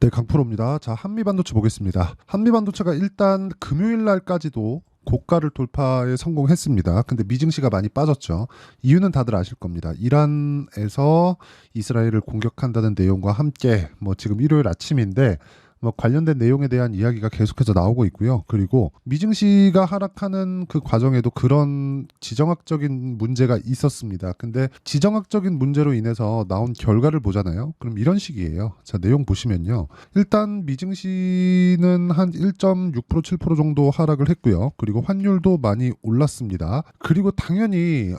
네, 강프로입니다. 자, 한미반도체 보겠습니다. 한미반도체가 일단 금요일 날까지도 고가를 돌파에 성공했습니다. 근데 미증시가 많이 빠졌죠. 이유는 다들 아실 겁니다. 이란에서 이스라엘을 공격한다는 내용과 함께 지금 일요일 아침인데 관련된 내용에 대한 이야기가 계속해서 나오고 있고요. 그리고 미증시가 하락하는 그 과정에도 그런 지정학적인 문제가 있었습니다. 근데 지정학적인 문제로 인해서 나온 결과를 보잖아요. 그럼 이런 식이에요. 자, 내용 보시면요. 일단 미증시는 한 1.6% 7% 정도 하락을 했고요. 그리고 환율도 많이 올랐습니다. 그리고 당연히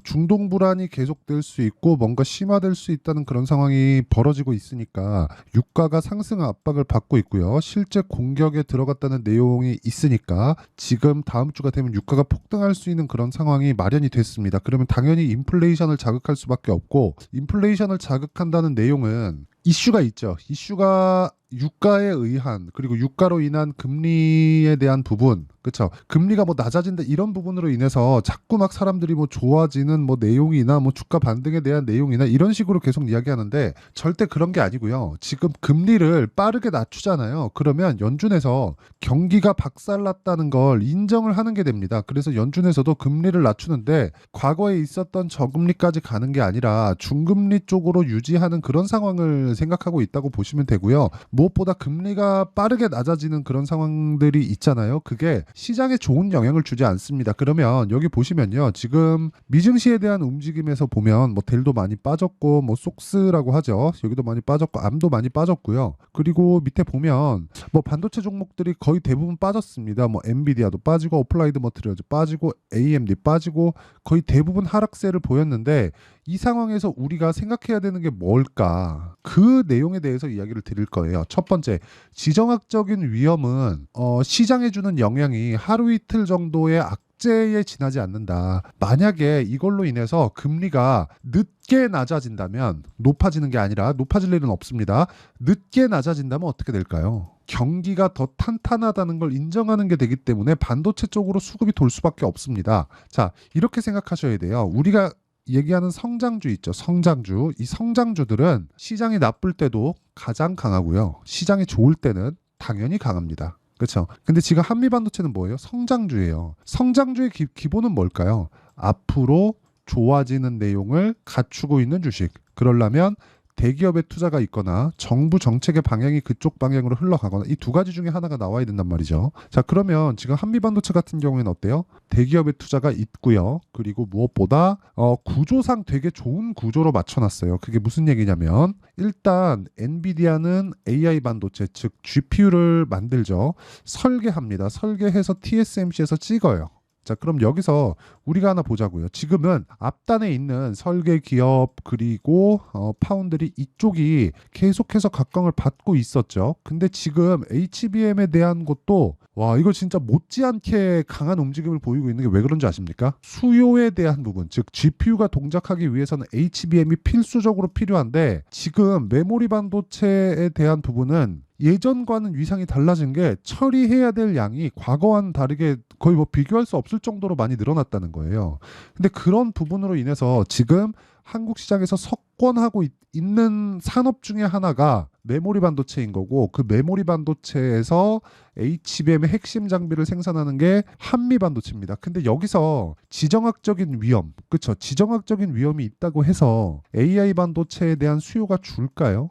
중동 불안이 계속될 수 있고 뭔가 심화될 수 있다는 그런 상황이 벌어지고 있으니까 유가가 상승 압박을 받고 있고요. 실제 공격에 들어갔다는 내용이 있으니까 지금 다음 주가 되면 유가가 폭등할 수 있는 그런 상황이 마련이 됐습니다. 그러면 당연히 인플레이션을 자극할 수밖에 없고, 인플레이션을 자극한다는 내용은 이슈가 있죠. 이슈가 유가에 의한, 그리고 유가로 인한 금리에 대한 부분, 그렇죠? 금리가 낮아진다 이런 부분으로 인해서 자꾸 막 사람들이 좋아지는 내용이나 주가 반등에 대한 내용이나 이런 식으로 계속 이야기하는데 절대 그런 게 아니고요. 지금 금리를 빠르게 낮추잖아요. 그러면 연준에서 경기가 박살났다는 걸 인정을 하는 게 됩니다. 그래서 연준에서도 금리를 낮추는데 과거에 있었던 저금리까지 가는 게 아니라 중금리 쪽으로 유지하는 그런 상황을 생각하고 있다고 보시면 되고요. 무엇보다 금리가 빠르게 낮아지는 그런 상황들이 있잖아요. 그게 시장에 좋은 영향을 주지 않습니다. 그러면 여기 보시면요. 지금 미증시에 대한 움직임에서 보면 델도 많이 빠졌고 속스라고 하죠. 여기도 많이 빠졌고 암도 많이 빠졌고요. 그리고 밑에 보면 반도체 종목들이 거의 대부분 빠졌습니다. 엔비디아도 빠지고 어플라이드 머티리얼즈 빠지고 AMD 빠지고 거의 대부분 하락세를 보였는데, 이 상황에서 우리가 생각해야 되는 게 뭘까? 그 내용에 대해서 이야기를 드릴 거예요. 첫 번째, 지정학적인 위험은 시장에 주는 영향이 하루 이틀 정도의 악재에 지나지 않는다. 만약에 이걸로 인해서 금리가 늦게 낮아진다면, 높아지는 게 아니라 높아질 일은 없습니다. 늦게 낮아진다면 어떻게 될까요? 경기가 더 탄탄하다는 걸 인정하는 게 되기 때문에 반도체 쪽으로 수급이 돌 수밖에 없습니다. 자, 이렇게 생각하셔야 돼요. 우리가 얘기하는 성장주 있죠. 성장주. 이 성장주들은 시장이 나쁠 때도 가장 강하고요. 시장이 좋을 때는 당연히 강합니다. 그렇죠? 근데 지금 한미반도체는 뭐예요? 성장주예요. 성장주의 기본은 뭘까요? 앞으로 좋아지는 내용을 갖추고 있는 주식. 그러려면 대기업의 투자가 있거나 정부 정책의 방향이 그쪽 방향으로 흘러가거나 이 두 가지 중에 하나가 나와야 된단 말이죠. 자, 그러면 지금 한미반도체 같은 경우에는 어때요? 대기업의 투자가 있고요. 그리고 무엇보다 구조상 되게 좋은 구조로 맞춰놨어요. 그게 무슨 얘기냐면, 일단 엔비디아는 AI 반도체, 즉 GPU를 만들죠. 설계합니다. 설계해서 TSMC에서 찍어요. 자, 그럼 여기서 우리가 하나 보자고요. 지금은 앞단에 있는 설계 기업 그리고 파운드리 이쪽이 계속해서 각광을 받고 있었죠. 근데 지금 HBM에 대한 것도 이거 진짜 못지않게 강한 움직임을 보이고 있는 게 왜 그런지 아십니까? 수요에 대한 부분, 즉 GPU가 동작하기 위해서는 HBM이 필수적으로 필요한데, 지금 메모리 반도체에 대한 부분은 예전과는 위상이 달라진 게 처리해야 될 양이 과거와는 다르게 거의 비교할 수 없을 정도로 많이 늘어났다는 거예요. 근데 그런 부분으로 인해서 지금 한국 시장에서 석권하고 있는 산업 중에 하나가 메모리 반도체인 거고, 그 메모리 반도체에서 HBM의 핵심 장비를 생산하는 게 한미 반도체입니다. 근데 여기서 지정학적인 위험, 그렇죠? 지정학적인 위험이 있다고 해서 AI 반도체에 대한 수요가 줄까요?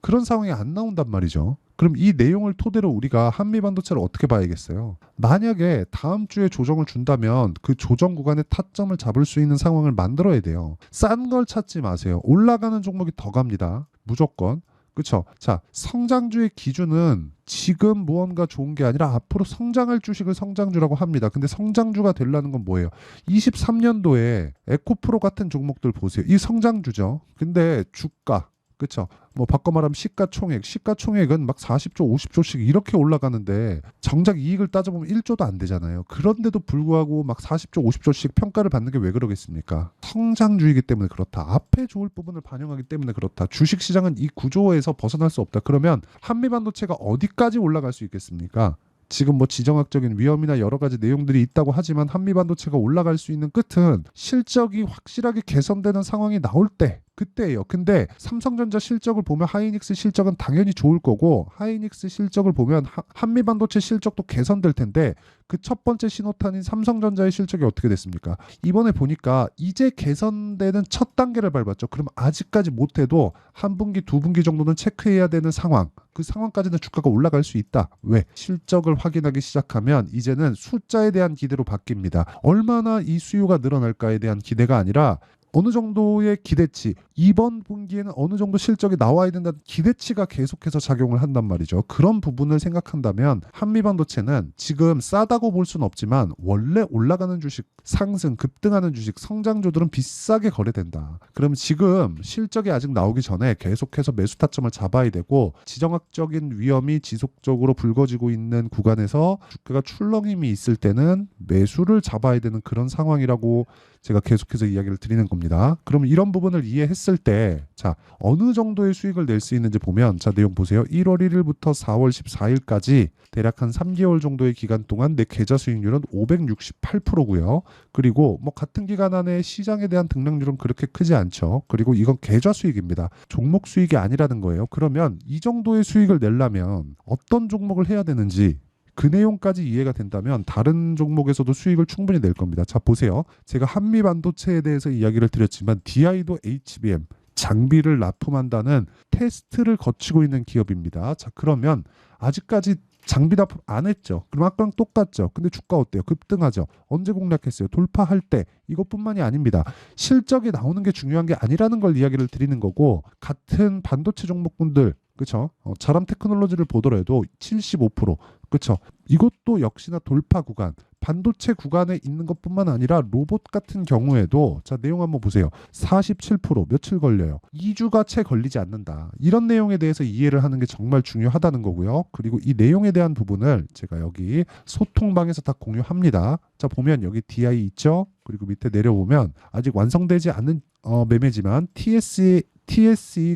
그런 상황이 안 나온단 말이죠. 그럼 이 내용을 토대로 우리가 한미 반도체를 어떻게 봐야겠어요? 만약에 다음 주에 조정을 준다면 그 조정 구간의 타점을 잡을 수 있는 상황을 만들어야 돼요. 싼 걸 찾지 마세요. 올라가는 종목이 더 갑니다. 무조건. 그렇죠? 자, 성장주의 기준은 지금 무언가 좋은 게 아니라 앞으로 성장할 주식을 성장주라고 합니다. 근데 성장주가 되려는 건 뭐예요? 23년도에 에코프로 같은 종목들 보세요. 이 성장주죠. 근데 주가, 그렇죠? 바꿔 말하면 시가총액은 막 40조, 50조씩 이렇게 올라가는데 정작 이익을 따져보면 1조도 안 되잖아요. 그런데도 불구하고 막 40조, 50조씩 평가를 받는 게 왜 그러겠습니까? 성장주이기 때문에 그렇다. 앞에 좋을 부분을 반영하기 때문에 그렇다. 주식시장은 이 구조에서 벗어날 수 없다. 그러면 한미반도체가 어디까지 올라갈 수 있겠습니까? 지금 지정학적인 위험이나 여러 가지 내용들이 있다고 하지만 한미반도체가 올라갈 수 있는 끝은 실적이 확실하게 개선되는 상황이 나올 때, 그때예요. 근데 삼성전자 실적을 보면 하이닉스 실적은 당연히 좋을 거고, 하이닉스 실적을 보면 한미반도체 실적도 개선될 텐데, 그 첫 번째 신호탄인 삼성전자의 실적이 어떻게 됐습니까? 이번에 보니까 이제 개선되는 첫 단계를 밟았죠. 그럼 아직까지 못해도 한 분기, 두 분기 정도는 체크해야 되는 상황. 그 상황까지는 주가가 올라갈 수 있다. 왜? 실적을 확인하기 시작하면 이제는 숫자에 대한 기대로 바뀝니다. 얼마나 이 수요가 늘어날까에 대한 기대가 아니라 어느 정도의 기대치, 이번 분기에는 어느 정도 실적이 나와야 된다는 기대치가 계속해서 작용을 한단 말이죠. 그런 부분을 생각한다면 한미반도체는 지금 싸다고 볼 수는 없지만 원래 올라가는 주식, 상승, 급등하는 주식, 성장주들은 비싸게 거래된다. 그럼 지금 실적이 아직 나오기 전에 계속해서 매수 타점을 잡아야 되고, 지정학적인 위험이 지속적으로 불거지고 있는 구간에서 주가가 출렁임이 있을 때는 매수를 잡아야 되는 그런 상황이라고 제가 계속해서 이야기를 드리는 겁니다. 그럼 이런 부분을 이해했을 때, 자, 어느 정도의 수익을 낼 수 있는지 보면, 자, 내용 보세요. 1월 1일부터 4월 14일까지 대략 한 3개월 정도의 기간 동안 내 계좌 수익률은 568%고요. 그리고 뭐 같은 기간 안에 시장에 대한 등락률은 그렇게 크지 않죠. 그리고 이건 계좌 수익입니다. 종목 수익이 아니라는 거예요. 그러면 이 정도의 수익을 내려면 어떤 종목을 해야 되는지, 그 내용까지 이해가 된다면 다른 종목에서도 수익을 충분히 낼 겁니다. 자, 보세요. 제가 한미반도체에 대해서 이야기를 드렸지만 DI도 HBM, 장비를 납품한다는 테스트를 거치고 있는 기업입니다. 자, 그러면 아직까지 장비 납품 안 했죠. 그럼 아까랑 똑같죠. 근데 주가 어때요? 급등하죠. 언제 공략했어요? 돌파할 때. 이것뿐만이 아닙니다. 실적이 나오는 게 중요한 게 아니라는 걸 이야기를 드리는 거고, 같은 반도체 종목군들, 그렇죠? 자람 테크놀로지를 보더라도 75%, 그렇죠? 이것도 역시나 돌파 구간, 반도체 구간에 있는 것뿐만 아니라 로봇 같은 경우에도, 자, 내용 한번 보세요. 47%, 며칠 걸려요. 2주가 채 걸리지 않는다. 이런 내용에 대해서 이해를 하는 게 정말 중요하다는 거고요. 그리고 이 내용에 대한 부분을 제가 여기 소통방에서 다 공유합니다. 자, 보면 여기 DI 있죠? 그리고 밑에 내려보면 아직 완성되지 않은 매매지만 TSE,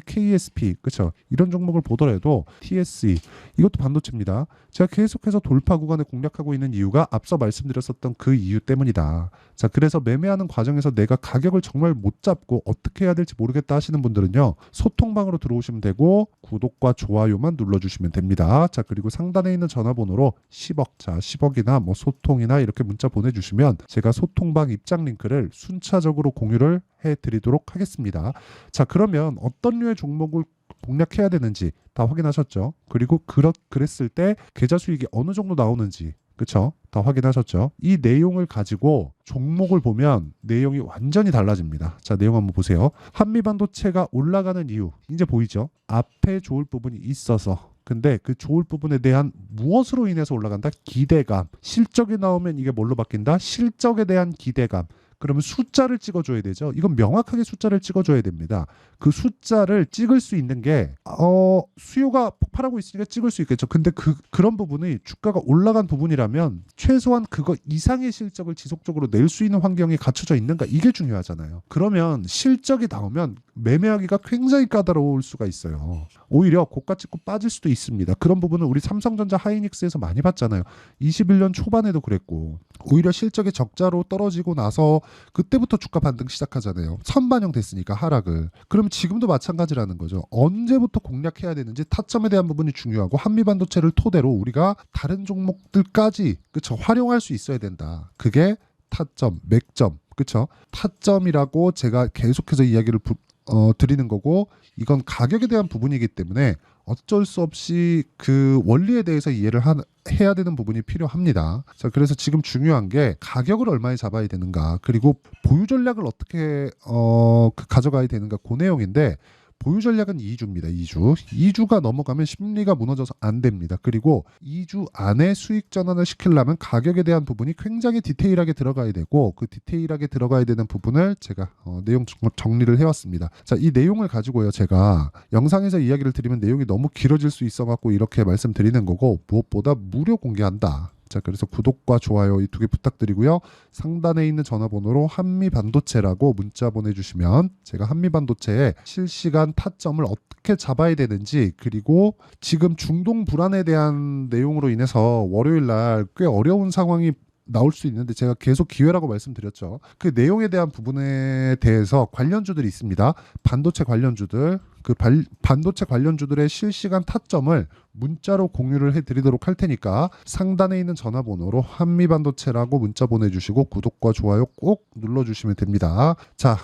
KSP, 그렇죠? 이런 종목을 보더라도 TSE, 이것도 반도체입니다. 제가 계속해서 돌파 구간을 공략하고 있는 이유가 앞서 말씀드렸었던 그 이유 때문이다. 자, 그래서 매매하는 과정에서 내가 가격을 정말 못 잡고 어떻게 해야 될지 모르겠다 하시는 분들은요, 소통방으로 들어오시면 되고 구독과 좋아요만 눌러주시면 됩니다. 자, 그리고 상단에 있는 전화번호로 10억, 자, 10억이나 뭐 소통이나 이렇게 문자 보내주시면 제가 소통방 입장 링크를 순차적으로 공유를 해드리도록 하겠습니다. 자, 그러면 어떤 류의 종목을 공략해야 되는지 다 확인하셨죠? 그리고 그랬을 때 계좌 수익이 어느 정도 나오는지, 그쵸? 다 확인하셨죠? 이 내용을 가지고 종목을 보면 내용이 완전히 달라집니다. 자, 내용 한번 보세요. 한미반도체가 올라가는 이유, 이제 보이죠? 앞에 좋을 부분이 있어서, 근데 그 좋을 부분에 대한 무엇으로 인해서 올라간다? 기대감. 실적이 나오면 이게 뭘로 바뀐다? 실적에 대한 기대감. 그러면 숫자를 찍어줘야 되죠. 이건 명확하게 숫자를 찍어줘야 됩니다. 그 숫자를 찍을 수 있는 게 수요가 폭발하고 있으니까 찍을 수 있겠죠. 근데 그런 부분이 주가가 올라간 부분이라면 최소한 그거 이상의 실적을 지속적으로 낼 수 있는 환경이 갖춰져 있는가, 이게 중요하잖아요. 그러면 실적이 나오면 매매하기가 굉장히 까다로울 수가 있어요. 오히려 고가 찍고 빠질 수도 있습니다. 그런 부분은 우리 삼성전자 하이닉스에서 많이 봤잖아요. 21년 초반에도 그랬고, 오히려 실적이 적자로 떨어지고 나서 그때부터 주가 반등 시작하잖아요. 선반영 됐으니까 하락을. 그럼 지금도 마찬가지라는 거죠. 언제부터 공략해야 되는지 타점에 대한 부분이 중요하고, 한미반도체를 토대로 우리가 다른 종목들까지, 그쵸, 활용할 수 있어야 된다. 그게 타점, 맥점, 그쵸? 타점이라고 제가 계속해서 이야기를 드리는 거고, 이건 가격에 대한 부분이기 때문에 어쩔 수 없이 그 원리에 대해서 이해를 해야 되는 부분이 필요합니다. 자, 그래서 지금 중요한 게 가격을 얼마에 잡아야 되는가, 그리고 보유 전략을 어떻게 가져가야 되는가, 그 내용인데, 보유 전략은 2주입니다. 2주가 넘어가면 심리가 무너져서 안 됩니다. 그리고 2주 안에 수익 전환을 시키려면 가격에 대한 부분이 굉장히 디테일하게 들어가야 되고, 그 디테일하게 들어가야 되는 부분을 제가 내용 정리를 해왔습니다. 자, 이 내용을 가지고요, 제가 영상에서 이야기를 드리면 내용이 너무 길어질 수 있어갖고 이렇게 말씀드리는 거고, 무엇보다 무료 공개한다. 자, 그래서 구독과 좋아요 이 두 개 부탁드리고요. 상단에 있는 전화번호로 한미반도체라고 문자 보내주시면 제가 한미반도체의 실시간 타점을 어떻게 잡아야 되는지, 그리고 지금 중동 불안에 대한 내용으로 인해서 월요일 날 꽤 어려운 상황이 나올 수 있는데 제가 계속 기회라고 말씀드렸죠. 그 내용에 대한 부분에 대해서 관련주들이 있습니다. 반도체 관련주들, 반도체 관련주들의 실시간 타점을 문자로 공유를 해드리도록 할 테니까 상단에 있는 전화번호로 한미반도체라고 문자 보내주시고 구독과 좋아요 꼭 눌러주시면 됩니다. 자,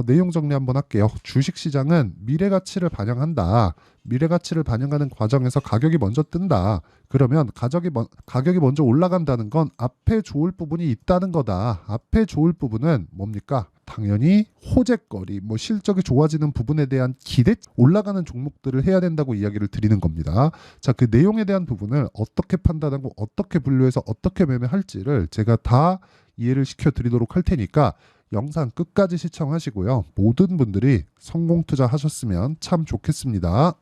내용 정리 한번 할게요. 주식시장은 미래가치를 반영한다. 미래가치를 반영하는 과정에서 가격이 먼저 뜬다. 그러면 가격이 먼저 올라간다는 건 앞에 좋을 부분이 있다는 거다. 앞에 좋을 부분은 뭡니까? 당연히 호재거리, 실적이 좋아지는 부분에 대한 기대, 올라가는 종목들을 해야 된다고 이야기를 드리는 겁니다. 자, 그 내용에 대한 부분을 어떻게 판단하고 어떻게 분류해서 어떻게 매매할지를 제가 다 이해를 시켜드리도록 할 테니까 영상 끝까지 시청하시고요. 모든 분들이 성공 투자하셨으면 참 좋겠습니다.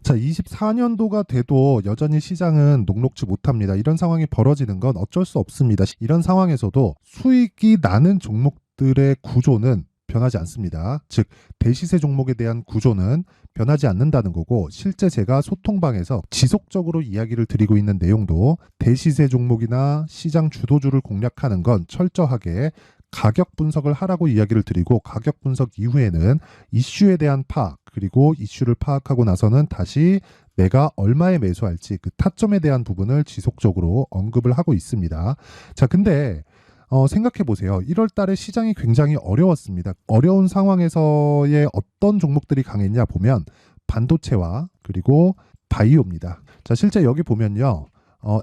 자, 24년도가 돼도 여전히 시장은 녹록지 못합니다. 이런 상황이 벌어지는 건 어쩔 수 없습니다. 이런 상황에서도 수익이 나는 종목들의 구조는 변하지 않습니다. 즉, 대시세 종목에 대한 구조는 변하지 않는다는 거고, 실제 제가 소통방에서 지속적으로 이야기를 드리고 있는 내용도 대시세 종목이나 시장 주도주를 공략하는 건 철저하게 가격 분석을 하라고 이야기를 드리고, 가격 분석 이후에는 이슈에 대한 파악, 그리고 이슈를 파악하고 나서는 다시 내가 얼마에 매수할지 그 타점에 대한 부분을 지속적으로 언급을 하고 있습니다. 자, 근데 생각해 보세요. 1월 달에 시장이 굉장히 어려웠습니다. 어려운 상황에서의 어떤 종목들이 강했냐 보면 반도체와 그리고 바이오입니다. 자, 실제 여기 보면요.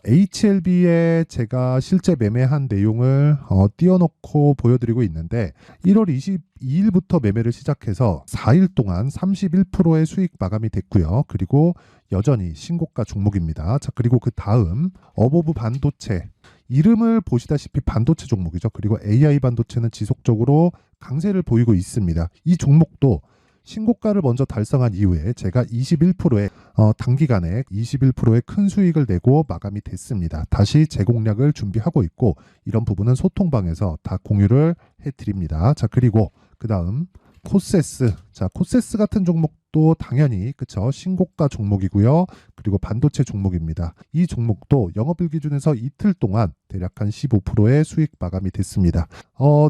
HLB에 제가 실제 매매한 내용을 띄워놓고 보여드리고 있는데 1월 22일부터 매매를 시작해서 4일 동안 31%의 수익 마감이 됐고요. 그리고 여전히 신고가 종목입니다. 자, 그리고 그 다음 어보브 반도체, 이름을 보시다시피 반도체 종목이죠. 그리고 AI 반도체는 지속적으로 강세를 보이고 있습니다. 이 종목도 신고가를 먼저 달성한 이후에 제가 21%의 단기간에 21%의 큰 수익을 내고 마감이 됐습니다. 다시 재공략을 준비하고 있고, 이런 부분은 소통방에서 다 공유를 해드립니다. 자, 그리고 그 다음 코세스. 자, 코세스 같은 종목도 당연히 그쵸, 신고가 종목이고요. 그리고 반도체 종목입니다. 이 종목도 영업일 기준에서 이틀 동안 대략 한 15%의 수익 마감이 됐습니다.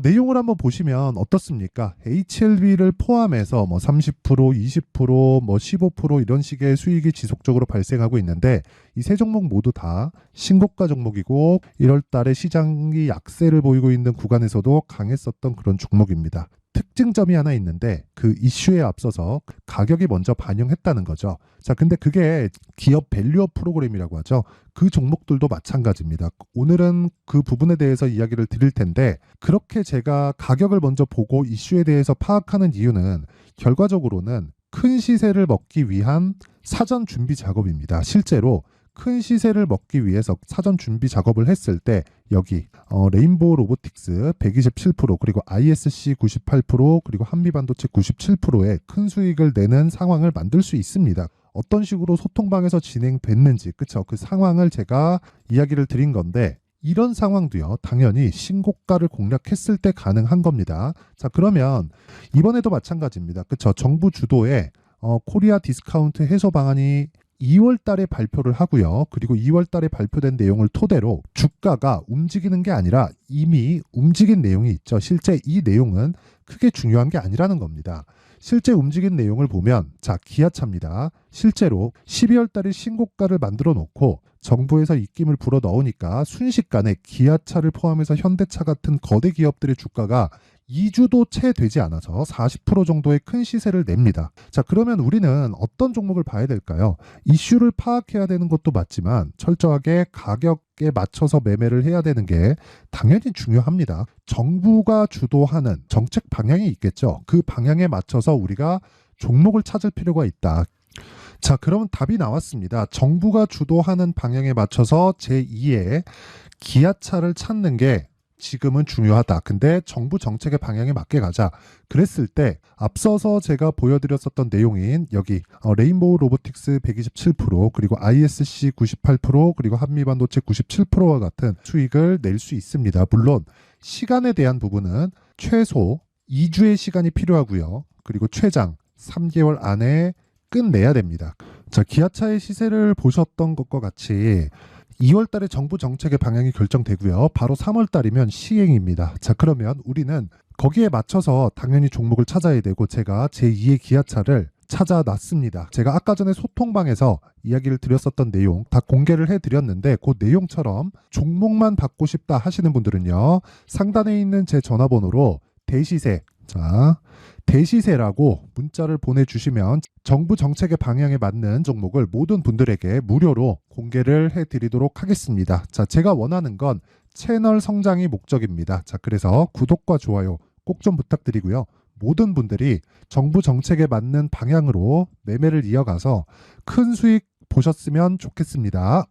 내용을 한번 보시면 어떻습니까? HLB를 포함해서 30%, 20%, 15% 이런 식의 수익이 지속적으로 발생하고 있는데, 이 세 종목 모두 다 신고가 종목이고 1월 달에 시장이 약세를 보이고 있는 구간에서도 강했었던 그런 종목입니다. 특징점이 하나 있는데 그 이슈에 앞서서 가격이 먼저 반영했다는 거죠. 자, 근데 그게 기업 밸류업 프로그램이라고 하죠. 그 종목들도 마찬가지입니다. 오늘은 그 부분에 대해서 이야기를 드릴 텐데, 그렇게 제가 가격을 먼저 보고 이슈에 대해서 파악하는 이유는 결과적으로는 큰 시세를 먹기 위한 사전 준비 작업입니다. 실제로 큰 시세를 먹기 위해서 사전 준비 작업을 했을 때 여기 레인보우 로보틱스 127% 그리고 ISC 98% 그리고 한미반도체 97%의 큰 수익을 내는 상황을 만들 수 있습니다. 어떤 식으로 소통방에서 진행됐는지, 그쵸? 그 상황을 제가 이야기를 드린 건데, 이런 상황도요, 당연히 신고가를 공략했을 때 가능한 겁니다. 자, 그러면 이번에도 마찬가지입니다. 그쵸? 정부 주도의 코리아 디스카운트 해소 방안이 2월 달에 발표를 하고요. 그리고 2월 달에 발표된 내용을 토대로 주가가 움직이는 게 아니라 이미 움직인 내용이 있죠. 실제 이 내용은 크게 중요한 게 아니라는 겁니다. 실제 움직인 내용을 보면, 자, 기아차입니다. 실제로 12월 달에 신고가를 만들어 놓고 정부에서 입김을 불어 넣으니까 순식간에 기아차를 포함해서 현대차 같은 거대 기업들의 주가가 2주도 채 되지 않아서 40% 정도의 큰 시세를 냅니다. 자, 그러면 우리는 어떤 종목을 봐야 될까요? 이슈를 파악해야 되는 것도 맞지만 철저하게 가격에 맞춰서 매매를 해야 되는 게 당연히 중요합니다. 정부가 주도하는 정책 방향이 있겠죠. 그 방향에 맞춰서 우리가 종목을 찾을 필요가 있다. 자, 그러면 답이 나왔습니다. 정부가 주도하는 방향에 맞춰서 제2의 기아차를 찾는 게 지금은 중요하다. 근데 정부 정책의 방향에 맞게 가자. 그랬을 때 앞서서 제가 보여드렸었던 내용인 여기 레인보우 로보틱스 127% 그리고 ISC 98% 그리고 한미반도체 97%와 같은 수익을 낼 수 있습니다. 물론 시간에 대한 부분은 최소 2주의 시간이 필요하고요. 그리고 최장 3개월 안에 끝내야 됩니다. 자, 기아차의 시세를 보셨던 것과 같이 2월 달에 정부 정책의 방향이 결정되고요. 바로 3월 달이면 시행입니다. 자, 그러면 우리는 거기에 맞춰서 당연히 종목을 찾아야 되고 제가 제2의 기아차를 찾아놨습니다. 제가 아까 전에 소통방에서 이야기를 드렸었던 내용 다 공개를 해드렸는데 그 내용처럼 종목만 받고 싶다 하시는 분들은요. 상단에 있는 제 전화번호로 대시세, 자, 대시세라고 문자를 보내주시면 정부 정책의 방향에 맞는 종목을 모든 분들에게 무료로 공개를 해드리도록 하겠습니다. 자, 제가 원하는 건 채널 성장이 목적입니다. 자, 그래서 구독과 좋아요 꼭 좀 부탁드리고요. 모든 분들이 정부 정책에 맞는 방향으로 매매를 이어가서 큰 수익 보셨으면 좋겠습니다.